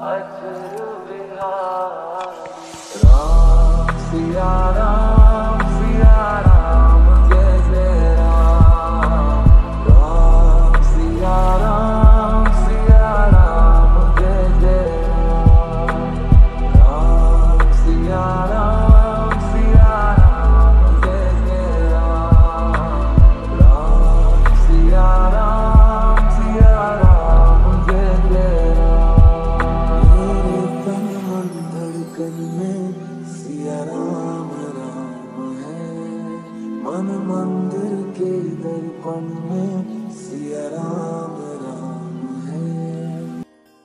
अजर बिहारी राम सिया राम जय जय राम राम सिया राम जय जय राम सिया राम जय जय राम सिया राम जय जय मेरे तन मन धड़कन में सिया राम राम है, मन मंदिर के दर्पण में सिया राम राम है।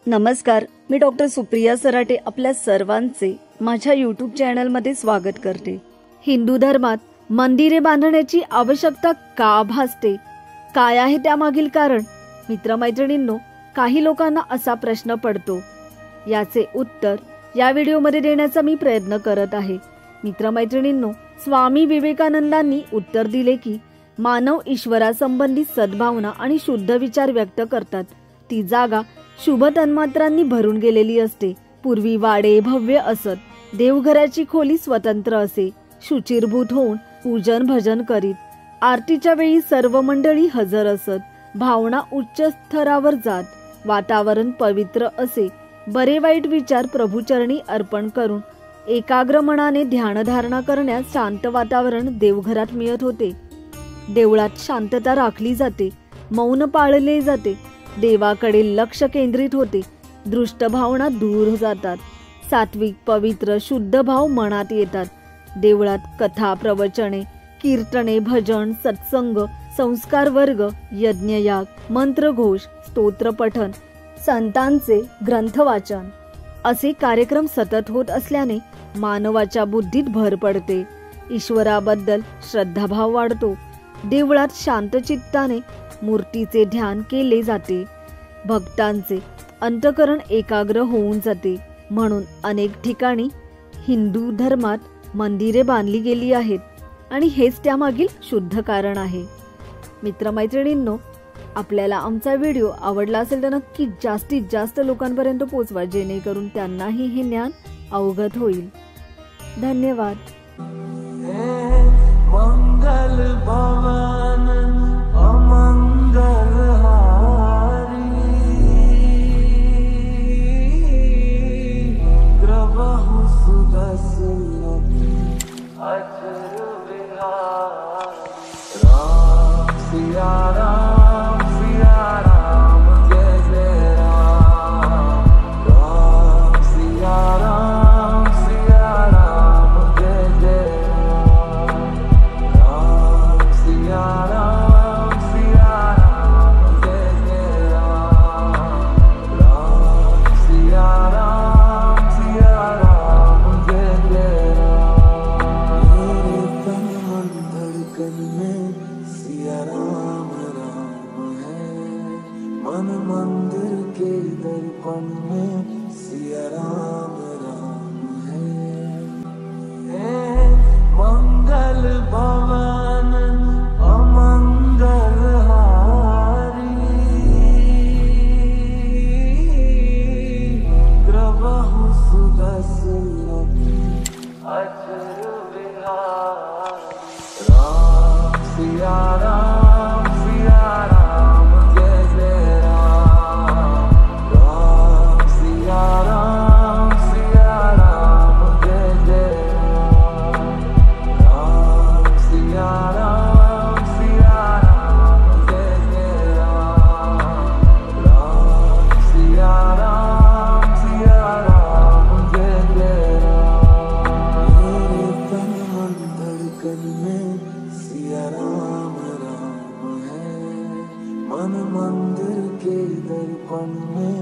नमस्कार, मी डॉक्टर सुप्रिया सराटे आपल्या सर्वांचे माझ्या यूट्यूब चॅनलमध्ये स्वागत करते। हिंदू धर्मात मंदिरे बांधण्याची आवश्यकता का भासते, काय आहे त्यामागील कारण? मित्रमैत्रिणींनो, काही लोकांना असा प्रश्न पडतो, याचे उत्तर या व्हिडिओमध्ये देण्याचा मी प्रयत्न करत आहे। मित्रमैत्रिणींनो, स्वामी विवेकानंदांनी उत्तर दिले की मानव ईश्वरासंबंधी सद्भावना आणि शुद्ध विचार व्यक्त करतात ती जागा शुभ तन्मात्रांनी भरून गेलेली असते। पूर्वी वाडे भव्य असत, देवघराची खोली स्वतंत्र असे, शुचिरभूत होऊन पूजन भजन करीत, आरतीच्या वेळी सर्व मंडळी हजर असत, भावना उच्च स्तरावर जात, वातावरण पवित्र असे, बरे वाईट विचार प्रभूचरणी अर्पण करून एकाग्र मनाने ध्यानधारणा करण्यास शांत वातावरण देवघरात मिळत होते। देवळात शांतता राखली जाते, मौन पाळले जाते, देवाकडे लक्ष केंद्रित होते, दृष्ट भावना दूर जातात, सात्विक पवित्र शुद्ध भाव मनात येतात। देवळात कथा प्रवचने, कीर्तने, भजन, सत्संग, संस्कार वर्ग, यज्ञयाग, मंत्रघोष, स्तोत्र पठन, संतांचे ग्रंथ वाचन असे कार्यक्रम सतत होत असल्याने मानवाच्या बुद्धीत भर पडते, ईश्वराबद्दल श्रद्धाभाव वाढतो। देवळात शांत चित्ताने मूर्तीचे ध्यान केले जाते, भक्तांचे अंतःकरण एकाग्र होऊन जाते। म्हणून अनेक ठिकाणी हिंदू धर्मात मंदिरे बांधली गेली आहेत आणि हेच त्यामागील शुद्ध कारण आहे। मित्रमैत्रिणींनो, आपल्याला आमचा व्हिडिओ आवडला असेल तर नक्की जास्तीत जास्त लोकांपर्यंत पोहोचवा, जेणेकरून त्यांनाही हे ज्ञान अवगत होईल। धन्यवाद। मंगल भवन अमंगल हारी प्रभु सुदर्शन अजर बिहारी राम सिया राम जय जय राम राम सिया राम जय जय राम सिया राम जय जय राम सिया राम जय जय मेरे तन मन धड़कन में सिया राम राम है, मन मंदिर के दर्पण में सिया राम है। मंगल भवन अमंगल हारी प्रभु सुदर्शन अजर बिहारी राम सिया राम जय जय राम राम सिया राम जय जय राम सिया राम जय जय राम सिया राम जय जय मेरे तन मन धड़कन में सिया राम राम है, मन मंदिर के दर्पण में